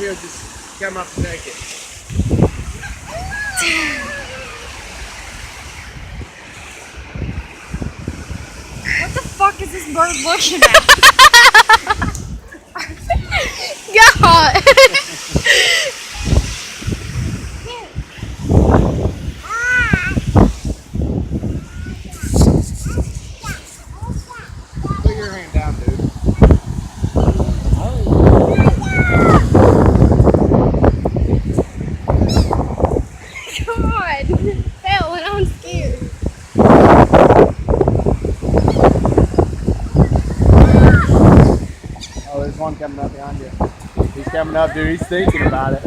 you or just come up and take it? What the fuck is this bird looking at? God. Put your hand down, dude. God. Hell, and I'm scared. Oh, there's one coming up behind you. He's coming up, dude. He's thinking about it.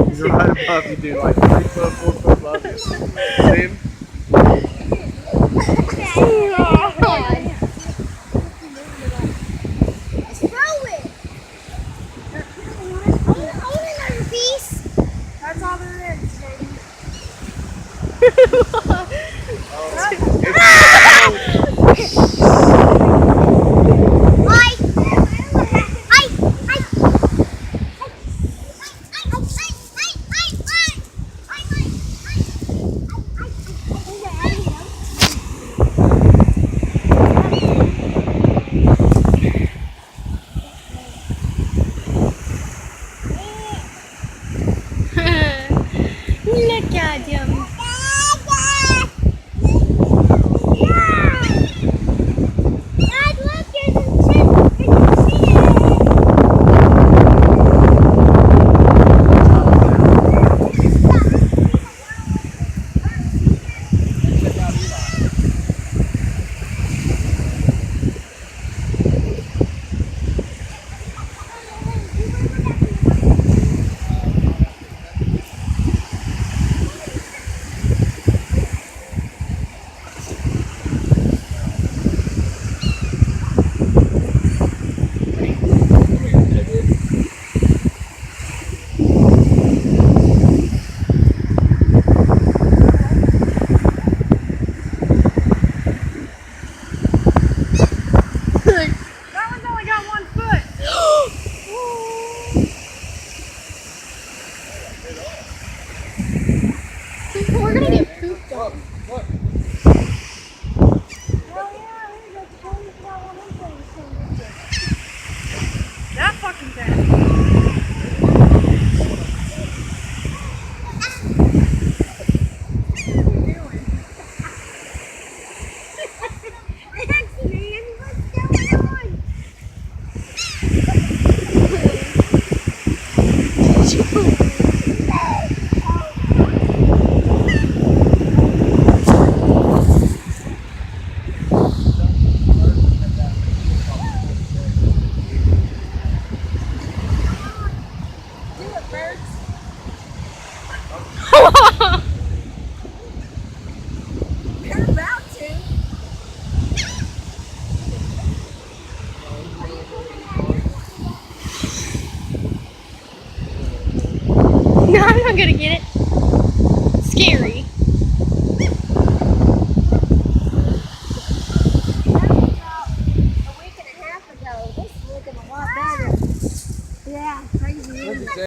He's right above you, dude. Like 3 foot, 4 foot above you. See him? Oh, God. That's all there is, baby. Look at him. That one's only got 1 foot. We're gonna get pooped on. Look. Hell yeah, there's a totally got one of them things. That fucking thing. You're about to. No, I'm not gonna get it. Scary.